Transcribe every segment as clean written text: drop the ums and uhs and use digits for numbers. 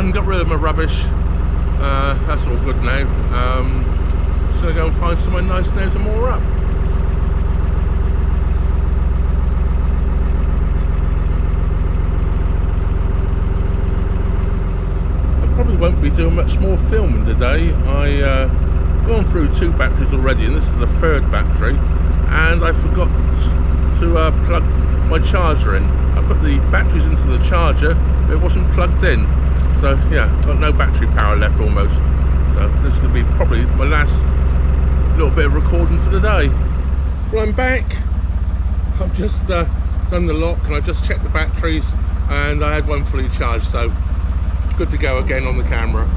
done, got rid of my rubbish. That's all good now. Just gonna go and find somewhere nice now to moor up. I probably won't be doing much more filming today. I gone through 2 batteries already, and this is the 3rd battery, and I forgot to plug my charger in. I put the batteries into the charger, but it wasn't plugged in, so yeah, got no battery power left almost. So this is going to be probably my last little bit of recording for the day. Well, I'm back. I've just done the lock, and I just checked the batteries, and I had one fully charged, so good to go again on the camera.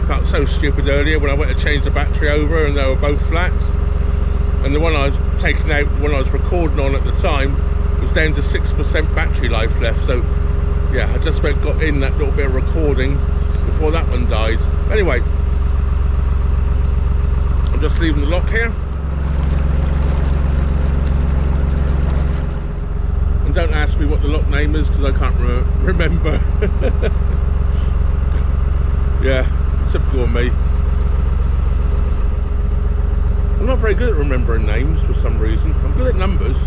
Felt so stupid earlier when I went to change the battery over and they were both flat, and the one I was taking out, the one I was recording on at the time, was down to 6% battery life left. So yeah, I just got in that little bit of recording before that one died. Anyway, I'm just leaving the lock here, and don't ask me what the lock name is because I can't remember. Yeah, typical of me. I'm not very good at remembering names for some reason. I'm good at numbers.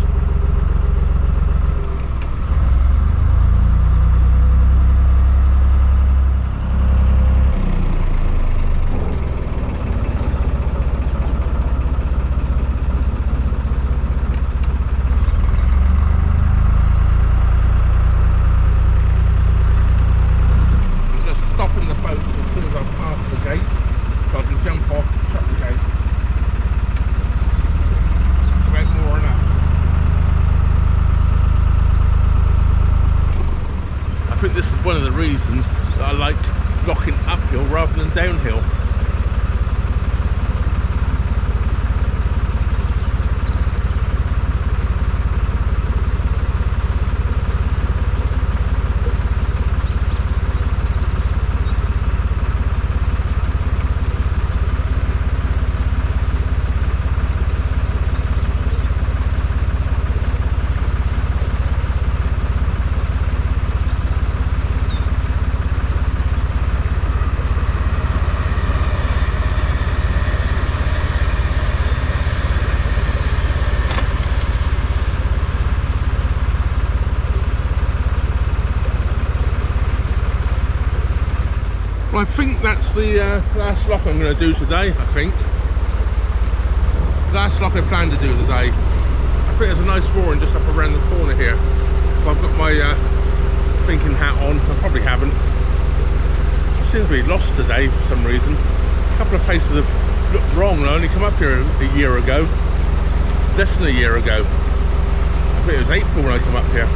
One of the reasons that I like locking uphill rather than downhill. Well, I think that's the last lock I'm going to do today, I think. Last lock I plan to do today. I think there's a nice mooring just up around the corner here. So I've got my thinking hat on. I probably haven't. I seem to be lost today for some reason. A couple of places have looked wrong. I only come up here a year ago. Less than a year ago. I think it was April when I come up here.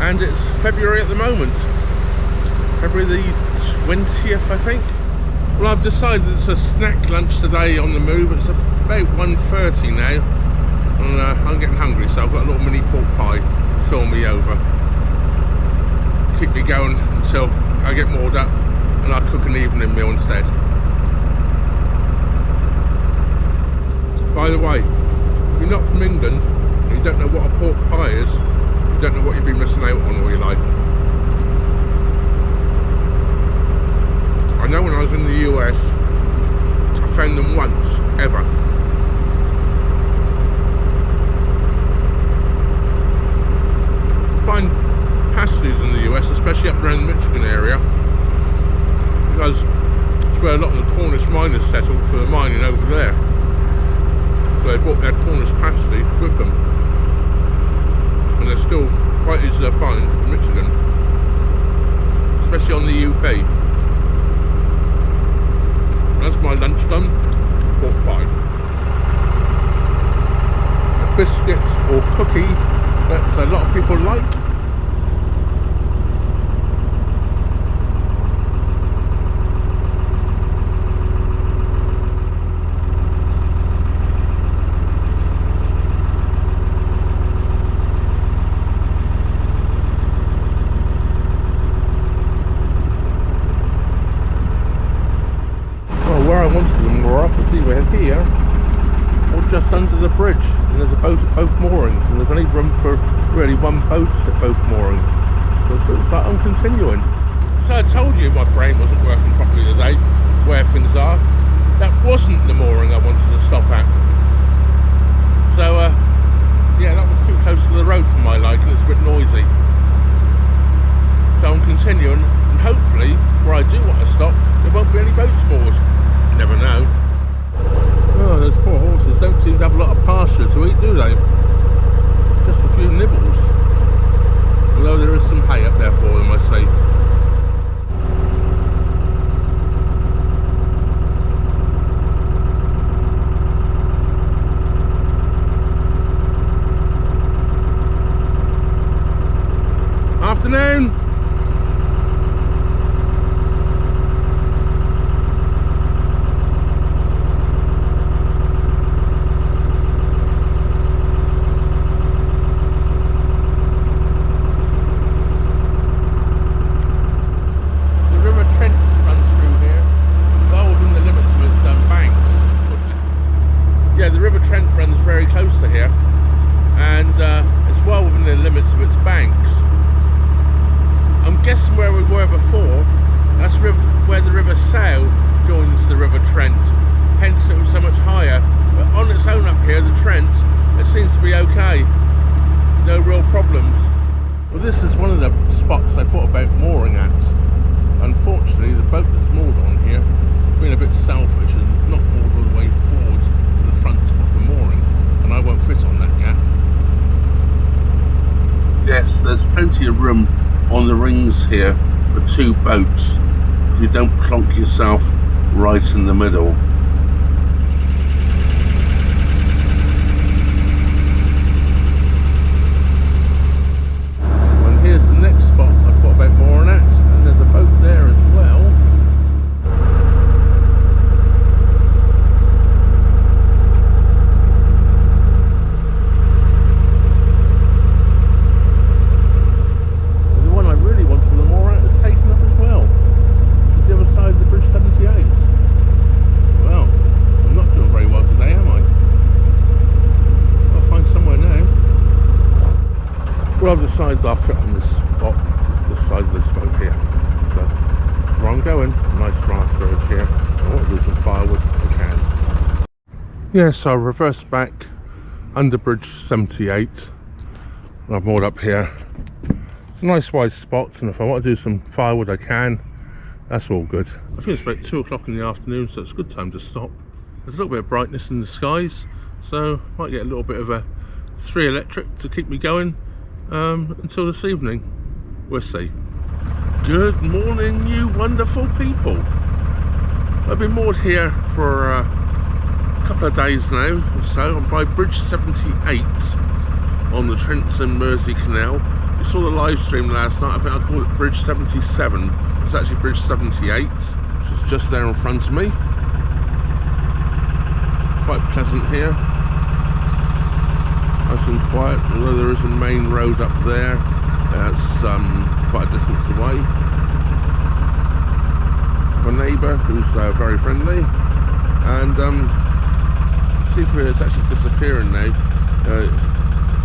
And it's February at the moment. February the 20th, I think. Well, I've decided it's a snack lunch today on the move. It's about 1:30 now, and I'm getting hungry, so I've got a little mini pork pie to fill me over. Keep me going until I get moored up, and I'll cook an evening meal instead. By the way, if you're not from England and you don't know what a pork pie is, you don't know what you've been missing out on all your life. I know when I was in the US, I found them once, ever. Find pasties in the US, especially up around the Michigan area, because it's where a lot of the Cornish miners settled for the mining over there. So they brought their Cornish pasty with them, and they're still quite easy to find in Michigan, especially on the UP. That's my lunch done, pork pie. A biscuit or cookie that a lot of people like. Where I wanted them more up is either here or just under the bridge, and there's a boat at both moorings, and there's only room for really one boat at both moorings, so it looks like I'm continuing. So I told you my brain wasn't working properly today, where things are. That wasn't the mooring I wanted to stop at. So yeah, that was too close to the road for my liking. It's a bit noisy. So I'm continuing, and hopefully where I do want to stop there won't be any boats moored. You never know. Oh, those poor horses don't seem to have a lot of pasture to eat, do they? Just a few nibbles. Although there is some hay up there for them, I see. Afternoon. Where the River Sale joins the River Trent, hence it was so much higher. But on its own up here, the Trent, it seems to be okay, no real problems. Well, this is one of the spots I thought about mooring at. Unfortunately, the boat that's moored on here has been a bit selfish and not moored all the way forward to the front of the mooring, and I won't fit on that gap. Yes, there's plenty of room on the rings here for two boats, if you don't plonk yourself right in the middle. And here's the next spot I thought about mooring at, and there's a boat there as well. Well, I've decided I'll put on this spot, this side of this boat here. So that's where I'm going. Nice grass verge here. I want to do some firewood if I can. Yes, I'll reverse back under bridge 78. I've moored up here. It's a nice wide spot, and if I want to do some firewood I can. That's all good. I think it's about 2 o'clock in the afternoon, so it's a good time to stop. There's a little bit of brightness in the skies, so might get a little bit of a 3 electric to keep me going until this evening. We'll see. Good morning, you wonderful people. I've been moored here for a couple of days now or so. I'm by bridge 78 on the Trent Mersey Canal. You saw the live stream last night. I think I called it bridge 77. It's actually bridge 78, which is just there in front of me. Quite pleasant here, nice and quiet, although there is a main road up there. It's quite a distance away. My neighbour, who's very friendly, and see if it's actually disappearing now.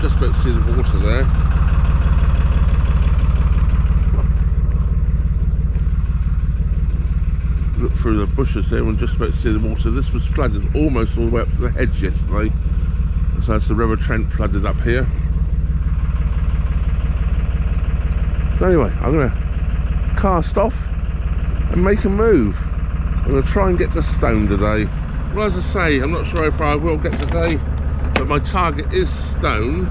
Just about to see the water there. Look through the bushes there and just about to see the water. This was flooded almost all the way up to the hedge yesterday. So that's the River Trent flooded up here. So anyway, I'm going to cast off and make a move. I'm going to try and get to Stone today. Well, as I say, I'm not sure if I will get today, but my target is Stone.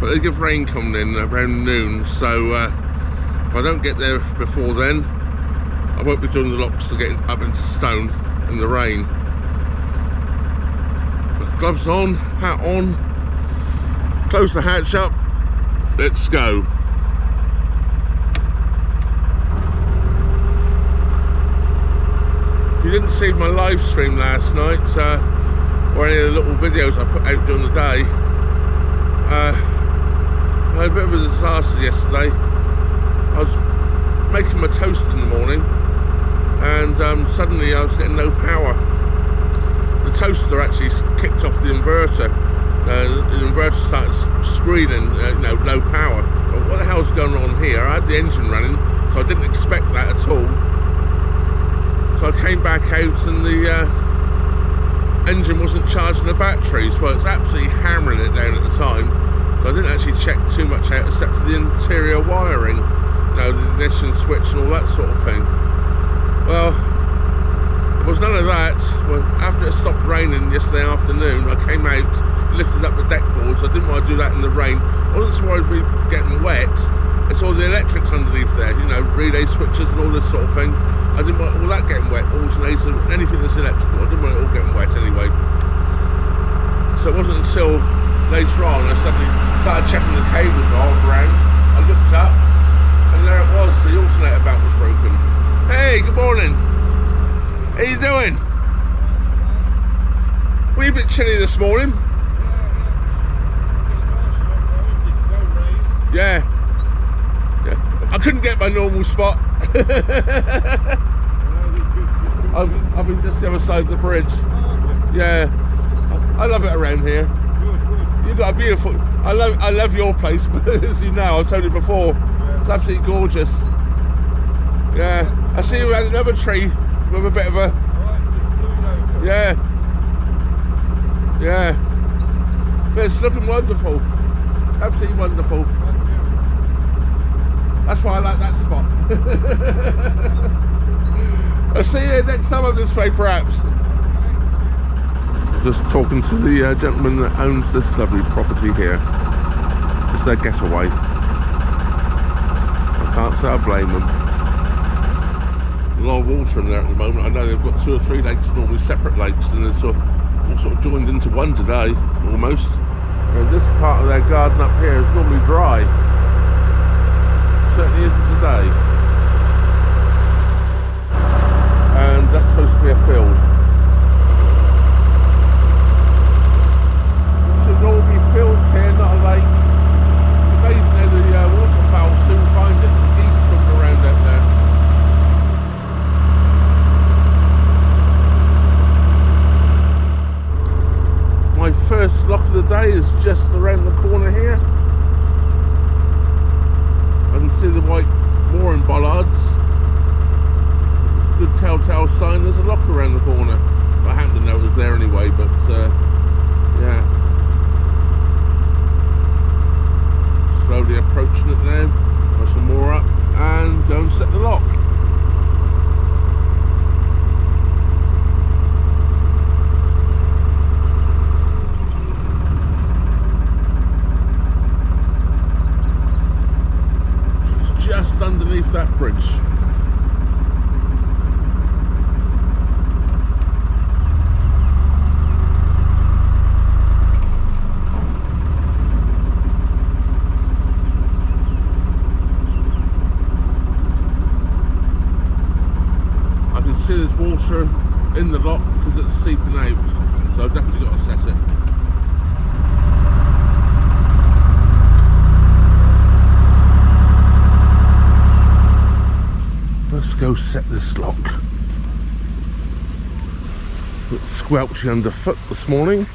But they give rain coming in around noon, so if I don't get there before then, I won't be doing the locks to get up into Stone in the rain. But gloves on, hat on, close the hatch up, let's go. If you didn't see my live stream last night, or any of the little videos I put out during the day, I had a bit of a disaster yesterday. I was making my toast in the morning, and suddenly I was getting no power. The toaster actually kicked off the inverter. The inverter started screaming, no power. But what the hell's going on here? I had the engine running, so I didn't expect that at all. So I came back out and the engine wasn't charging the batteries. Well, it's absolutely hammering it down at the time, so I didn't actually check too much out except for the interior wiring, you know, the ignition switch and all that sort of thing. Well, there was none of that. Well, after it stopped raining yesterday afternoon, I came out, lifted up the deck boards. I didn't want to do that in the rain. I wasn't so worried about getting wet. It's all the electrics underneath there, you know, relay switches and all this sort of thing. I didn't want all that getting wet, alternator, anything that's electrical. I didn't want it all getting wet anyway. So it wasn't until later on I suddenly started checking the cables all around. I looked up and there it was, the alternator belt was broken. Hey, good morning. How you doing? Were you a bit chilly this morning? Yeah. I couldn't get my normal spot. I've been just the other side of the bridge. Yeah. I love it around here. You've got a beautiful... I love your place, as you know, I've told you before. It's absolutely gorgeous. Yeah. I see you had another tree with a bit of a... Yeah. Yeah. But it's looking wonderful. Absolutely wonderful. That's why I like that spot. I'll see you next time on this way, perhaps. Just talking to the gentleman that owns this lovely property here. It's their getaway. I can't say I blame them. A lot of water in there at the moment. I know they've got 2 or 3 lakes, normally separate lakes, and they're all sort of joined into one today, almost. And this part of their garden up here is normally dry. Certainly isn't today. And that's supposed to be a field. There should all be fields here, not a lake. Amazing how the waterfowl soon find it. The geese swimming around out there. My first lock of the day is just around the corner here. I can see the white mooring bollards. It's a good telltale sign there's a lock around the corner. I happen to know it was there anyway, but yeah. Slowly approaching it now. Got some more up and go and set the lock. Just underneath that bridge. I can see there's water in the lock because it's seeping out, so I've definitely got to set it. Let's go set this lock. It's squelchy underfoot this morning.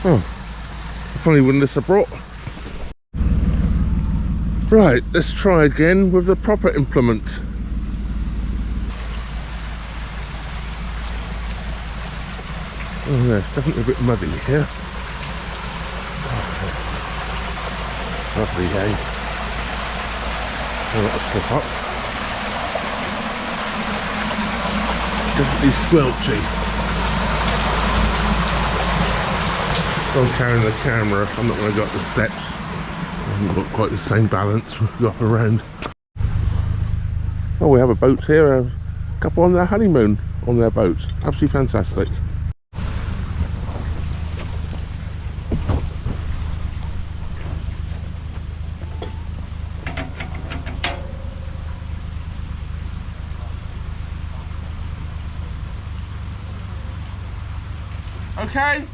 Oh, funny when this I brought. Right, let's try again with the proper implement. Oh yeah, it's definitely a bit muddy here. Lovely day. I'll let it slip up. Definitely squelchy. So I'm carrying the camera. I'm not going to go up the steps. I haven't got quite the same balance we go up around. Oh, we have a boat here. A couple on their honeymoon on their boat. Absolutely fantastic. Okay?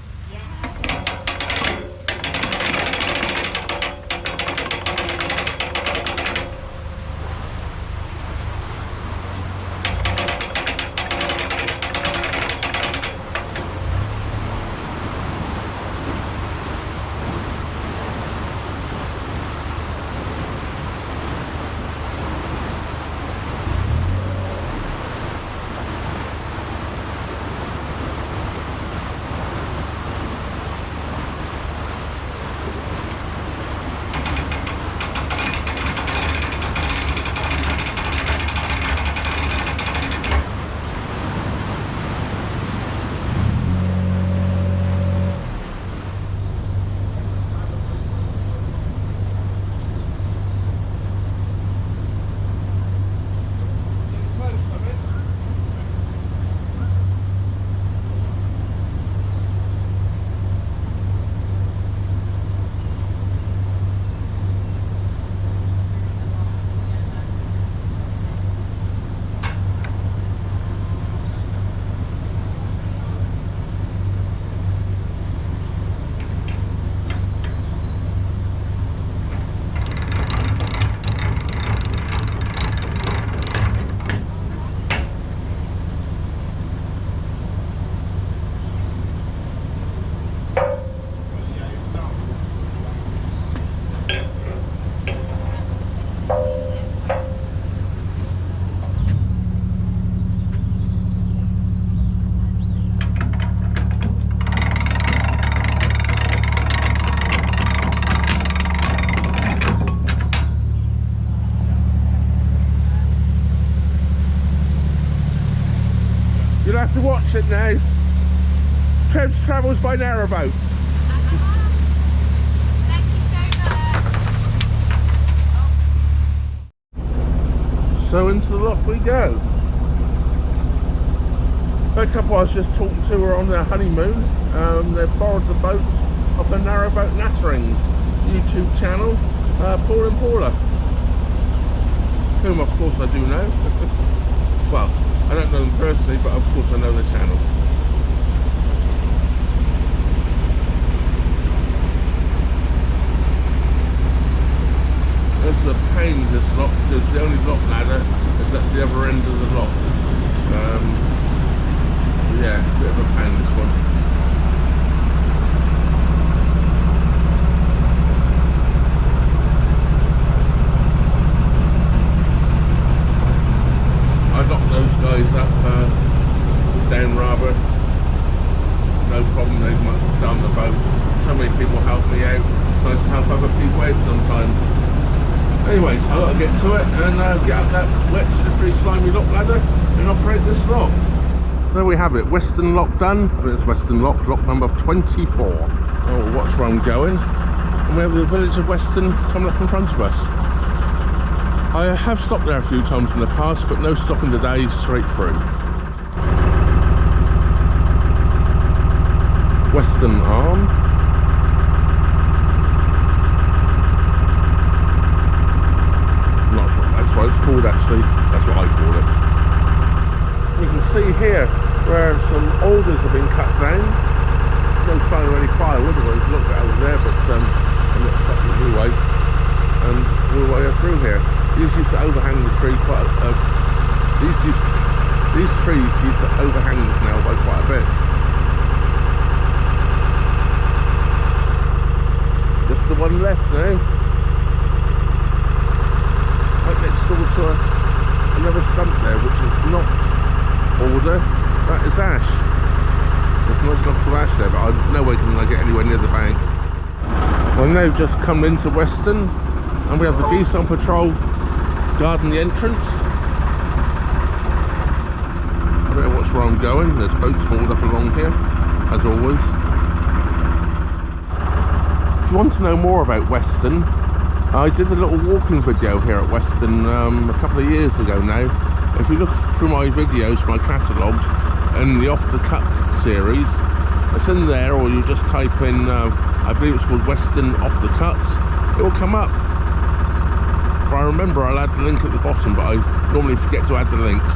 You'll have to watch it now. Trev's Travels by Narrowboat. Thank you so much. So into the lock we go. A couple I was just talking to were on their honeymoon. They borrowed the boat off the Narrowboat Natterings YouTube channel, Paul and Paula, whom of course I do know. Well, I don't know them personally, but of course I know the channel. This is a pain, this lock, because the only lock ladder is at the other end of the lock. Yeah, a bit of a pain, this one. I locked those guys up down rather. No problem, they must have stay on the boat. So many people help me out. It's nice to help other people out sometimes. Anyways, I've got to get to it and get up that wet, slippery, slimy lock ladder and operate this lock. There we have it, Weston lock done. It's Weston lock number 24. Oh, watch where I'm going. And we have the village of Weston coming up in front of us. I have stopped there a few times in the past, but no stopping today, straight through. Weston Arm. Not sure that's what it's called actually. That's what I call it. You can see here where some alders have been cut down. No sign of any firewood, although there's a little bit over there, but I'm not stuck the new way. And all the way through here. These used to overhang the tree quite these trees used to overhang the canal by quite a bit. Just the one left now. Right next door to another stump there, which is not alder, that is ash. There's nice lumps of ash there, but no way can I get anywhere near the bank. Well, now we've just come into Weston and we have the Diesel Patrol guarding the entrance. I better watch where I'm going. There's boats moored up along here, as always. If you want to know more about Weston, I did a little walking video here at Weston a couple of years ago now. If you look through my videos, my catalogues, and the Off the Cut series, it's in there, or you just type in, I believe it's called Weston Off the Cut, it will come up. If I remember, I'll add the link at the bottom, but I normally forget to add the links.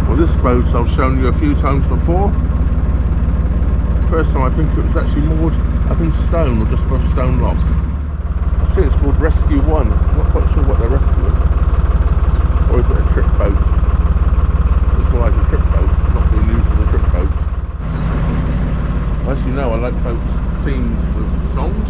Well, this boat I've shown you a few times before. First time I think it was actually moored up in Stone, or just above Stone Lock. I see it's called Rescue 1. I'm not quite sure what they're rescuing. Or is it a trip boat? It's more like a trip boat, not being used as a trip boat. As you know, I like boats themed with songs.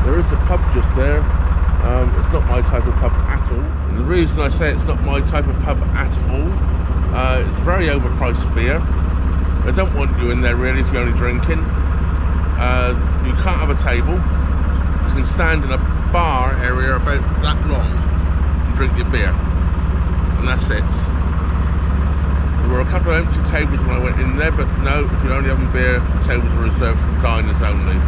There is a pub just there. It's not my type of pub at all. And the reason I say it's not my type of pub at all, it's very overpriced beer. They don't want you in there really if you're only drinking. You can't have a table. You can stand in a bar area about that long and drink your beer. And that's it. There were a couple of empty tables when I went in there, but no, if you're only having beer, the tables are reserved for diners only.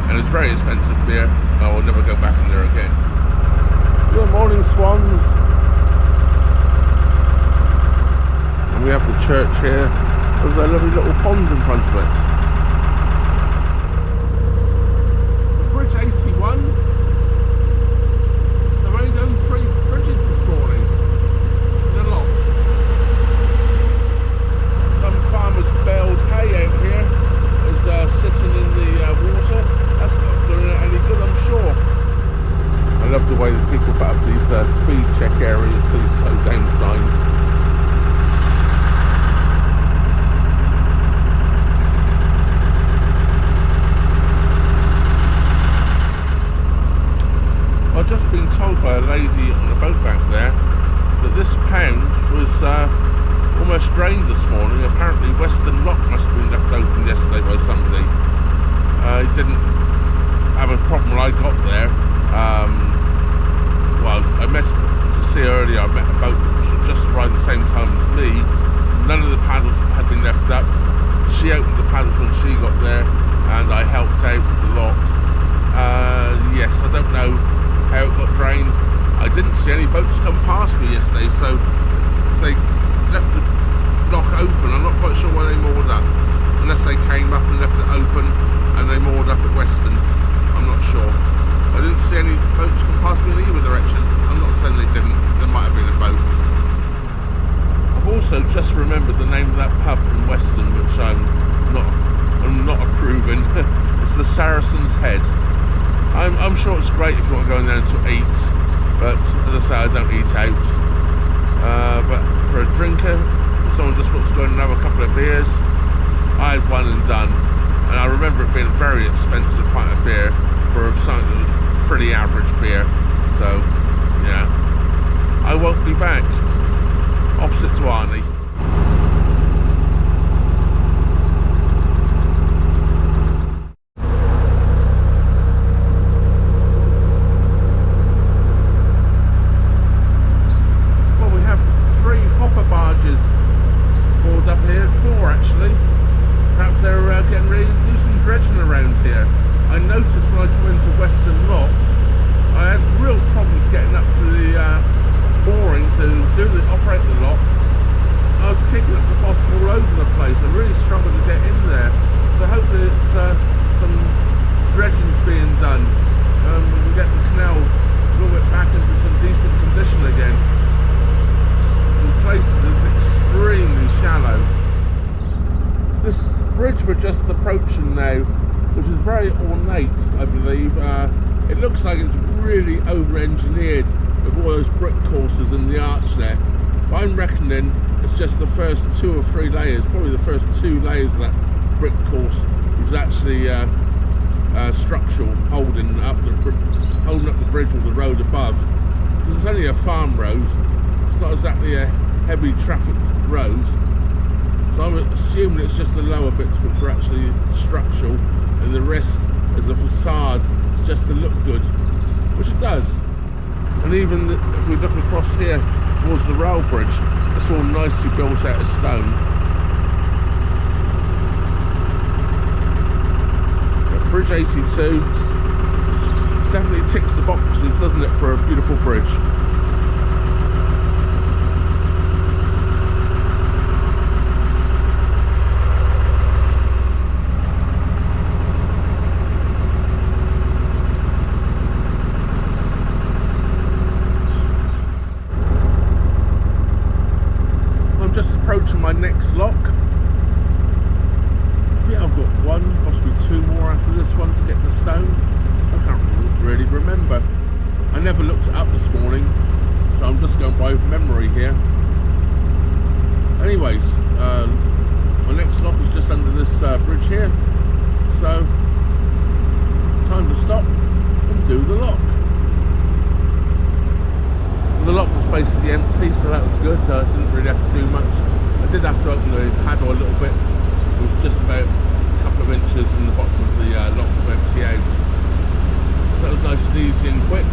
And it's very expensive beer. I will never go back in there again. Good morning, swans. And we have the church here with a lovely little pond in front of it. Bridge 81. So I've only done 3 bridges this morning in a lot. Some farmers baled hay out here is sitting in the water. That's not doing it any good, I'm sure. I love the way that people put up these speed check areas, these slow down signs. I've just been told by a lady on a boat back there that this pound was almost drained this morning. Apparently Weston Lock must have been left open yesterday by somebody. It didn't have a problem when I got there. rained. I didn't see any boats come past me yesterday, so they left the dock open. I'm not quite sure why they moored up, unless they came up and left it open and they moored up at Weston. I'm not sure. I didn't see any boats come past me in either direction. I'm not saying they didn't. There might have been a boat. I've also just remembered the name of that pub in Weston, which I'm not approving. It's the Saracen's Head. I'm sure it's great if you want to go in there and sort of eat, but as I say, I don't eat out. But for a drinker, if someone just wants to go and have a couple of beers, I had one and done. And I remember it being a very expensive pint of beer for something that was pretty average beer. So, yeah. I won't be back. Opposite to Arnie. Well, we have 3 hopper barges moored up here, 4 actually. Perhaps they're getting ready to do some dredging around here. I noticed when I come into Weston Lock, I had real problems getting up to the mooring to operate the lock. I was kicking up the bottom all over the place. I really struggled to get in there. So hopefully it's some dredging's being done. We can get the canal a little bit back into some decent condition again. In places it's extremely shallow. This bridge we're just approaching now, which is very ornate, I believe. It looks like it's really over-engineered with all those brick courses in the arch there. But I'm reckoning it's just the first 2 or 3 layers, probably the first 2 layers of that brick course, which is actually structural, holding up the bridge or the road above. Because it's only a farm road, it's not exactly a heavy traffic road. So I'm assuming it's just the lower bits which are actually structural, and the rest is a facade, it's just to look good, which it does. And even if we look across here towards the rail bridge, it's all nicely built out of stone. But Bridge 82 definitely ticks the boxes, doesn't it, for a beautiful bridge. Approaching my next lock. I think I've got 1, possibly 2 more after this one to get the stone. I can't really remember. I never looked it up this morning, so I'm just going by memory here. Anyways, my next lock is just under this bridge here, so time to stop and do the lock. The lock was basically empty, so that was good, so I didn't really have to do much. I did have to open the paddle a little bit. It was just about a couple of inches in the bottom of the lock to empty out. That was nice and easy and quick.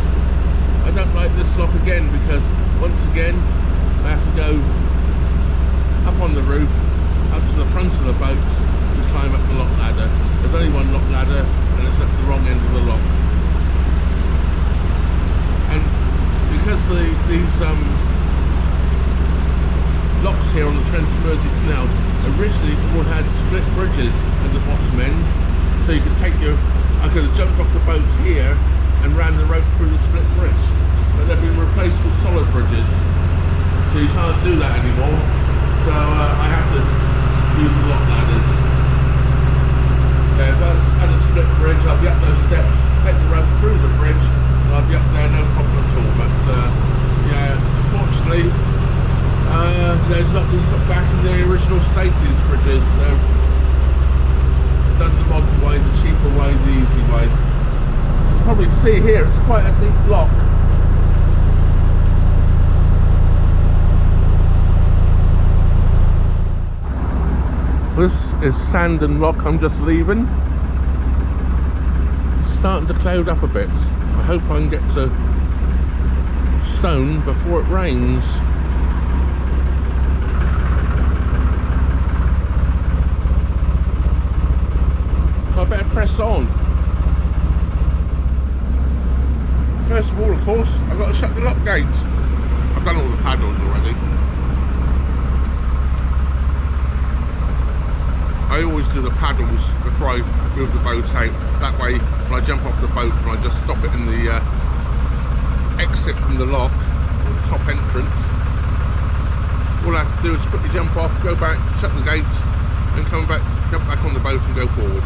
I don't like this lock again because once again I have to go up on the roof, up to the front of the boat to climb up the lock ladder. There's only one lock ladder and it's at the wrong end of the lock. And because these locks here on the Trent Mersey Canal originally all had split bridges at the bottom end, so you could I could have jumped off the boat here and ran the rope through the split bridge, but they've been replaced with solid bridges, so you can't do that anymore. So I have to use the lock ladders. Yeah, that's at a split bridge. I'll be up those steps, take the rope through the bridge, and I'll be up there no problem at all. But yeah, unfortunately, they've not been put back in the original state, these bridges. They've done the modern way, the cheaper way, the easy way. You can probably see here, it's quite a deep lock. This is Sandon Lock I'm just leaving. It's starting to cloud up a bit. I hope I can get to Stone before it rains. So I better press on. first of all, of course, I've got to shut the lock gates. I've done all the paddles already. I always do the paddles before I move the boat out. That way, when I jump off the boat, I just stop it in the exit from the lock, or the top entrance. All I have to do is quickly jump off, go back, shut the gates, and come back, jump back on the boat and go forward.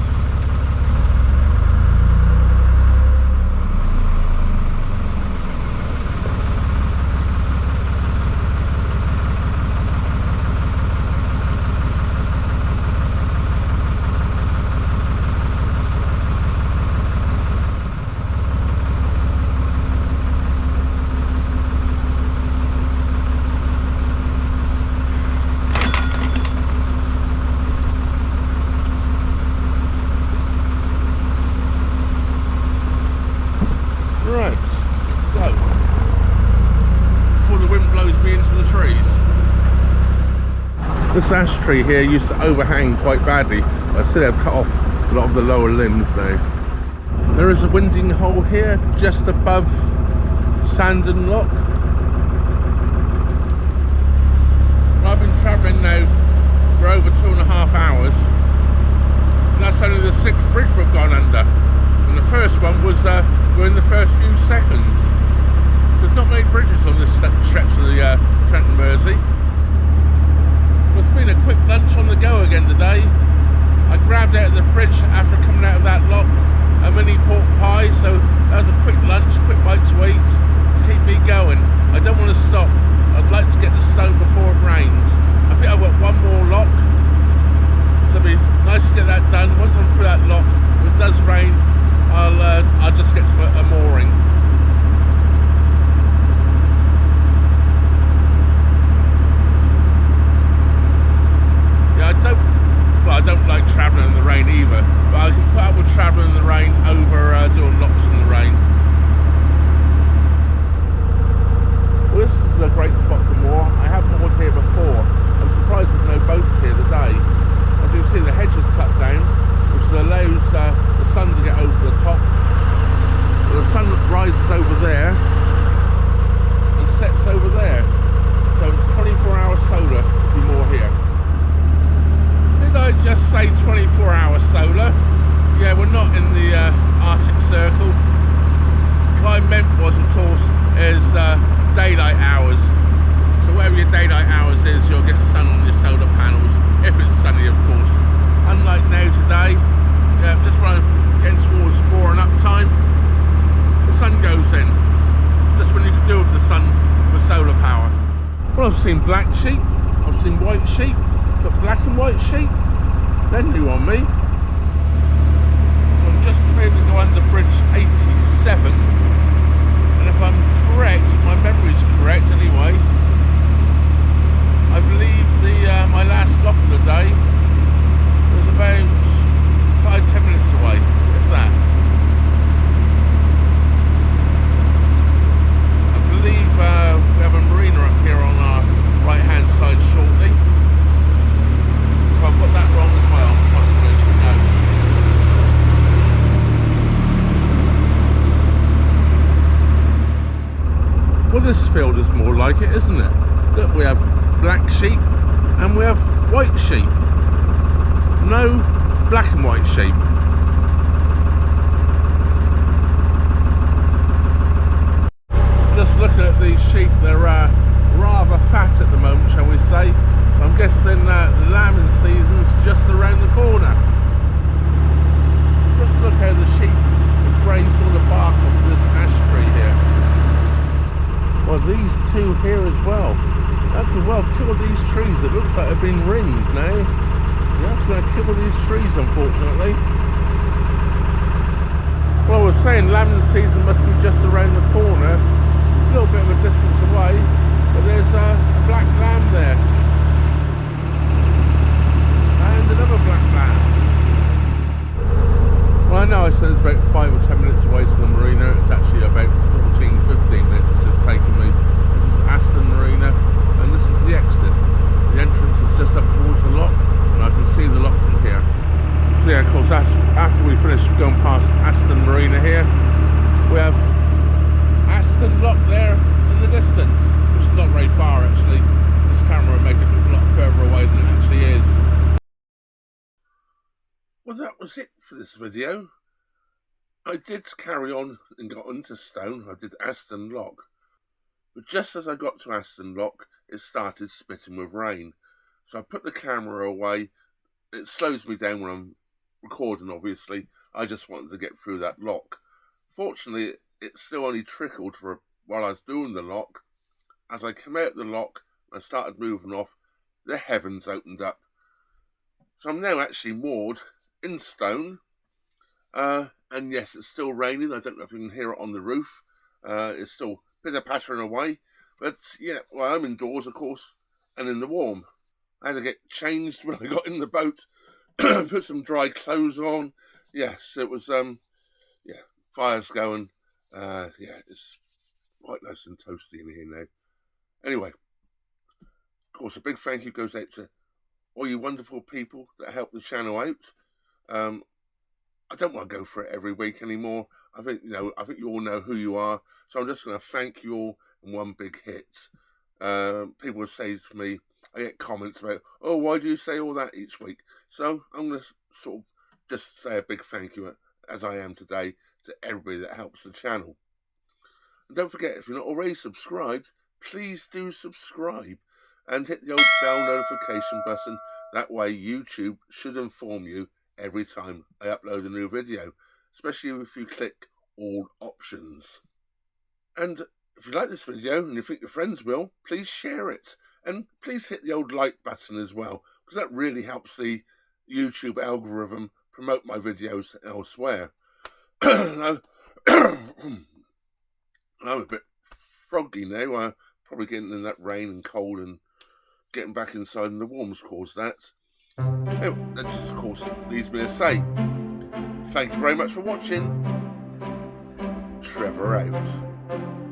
This ash tree here used to overhang quite badly. I see they've cut off a lot of the lower limbs now. There is a winding hole here just above Sandon Lock. I've been travelling now for over 2.5 hours. And that's only the 6th bridge we've gone under. And the first one was within the first few seconds. There's not many bridges on this stretch of the Trent Mersey. It's been a quick lunch on the go again today. I grabbed out of the fridge after coming out of that lock a mini pork pie, so that was a quick lunch, quick bite to eat, to keep me going. I don't want to stop. I'd like to get the stone before it rains. I think I've got one more lock, so it'll be nice to get that done. Once I'm through that lock, if it does rain, I'll just get to a mooring. I don't like travelling in the rain either, but I can put up with travelling in the rain over doing locks in the rain. Well, this is a great spot to moor. I have moored here before. I'm surprised there's no boats here today. As you can see, the hedge is cut down, which allows the sun to get over the top. Well, the sun rises over there and sets over there, so it's 24-hour solar if you moor here. Did I just say 24-hour solar? Yeah, we're not in the Arctic Circle. What I meant was, of course, is daylight hours. So whatever your daylight hours is, you'll get sun on your solar panels, if it's sunny, of course. Unlike now today, just when I'm getting towards mooring up time, the sun goes in. Just when you can do with the sun with solar power. Well, I've seen black sheep, I've seen white sheep, but black and white sheep, they're new on me. I'm just about to go under bridge 87, and if I'm correct, my memory's correct anyway, I believe my last stop of the day was about 5-10 minutes away, if that. I believe we have a marina up here on our right hand side shortly. I've got that wrong as well, possibly, who knows. Well, this field is more like it, isn't it? Look, we have black sheep and we have white sheep. No black and white sheep. Just looking at these sheep, they're rather fat at the moment, shall we say. I'm guessing lambing season's just around the corner. Just look how the sheep have grazed all the bark off this ash tree here. Well, these two here as well. That could well kill these trees. It looks like they've been ringed now. Yeah, that's going to kill these trees, unfortunately. Well, I was saying lambing season must be just around the corner. A little bit of a distance away, but there's a black lamb there. And another black lamb. Well, I know I said it's about 5 or 10 minutes away to the marina. It's actually about 14-15 minutes it's just taken me. This is Aston Marina, and this is the exit. The entrance is just up towards the lock, and I can see the lock from here. So yeah, of course, after we finish going past Aston Marina here, we have Aston lock there in the distance, which is not very far actually. This camera will make it look a lot further away than it actually is. Well, that was it for this video. I did carry on and got into Stone. I did Aston Lock. But just as I got to Aston Lock, it started spitting with rain. So I put the camera away. It slows me down when I'm recording, obviously. I just wanted to get through that lock. Fortunately, it still only trickled for while I was doing the lock. As I came out the lock and I started moving off, the heavens opened up. So I'm now actually moored in Stone. And yes, it's still raining. I don't know if you can hear it on the roof. It's still pitter-pattering away. But yeah, well, I'm indoors, of course, and in the warm. I had to get changed when I got in the boat, put some dry clothes on. Yes, it was, yeah, fire's going. Yeah, it's quite nice and toasty in here now. Anyway, of course, a big thank you goes out to all you wonderful people that help the channel out. I don't want to go for it every week anymore. I think you all know who you are. So I'm just going to thank you all in one big hit. People will say to me, I get comments about, oh, why do you say all that each week? So I'm going to sort of just say a big thank you, as I am today, to everybody that helps the channel. And don't forget, if you're not already subscribed, please do subscribe and hit the old bell notification button. That way YouTube should inform you every time I upload a new video, especially if you click all options. And if you like this video and you think your friends will, please share it. And please hit the old like button as well, because that really helps the YouTube algorithm promote my videos elsewhere. Now, I'm a bit froggy now. I'm probably getting in that rain and cold, and getting back inside in the warm's caused that. Oh, that just, of course, leaves me to say, thank you very much for watching. Trevor out.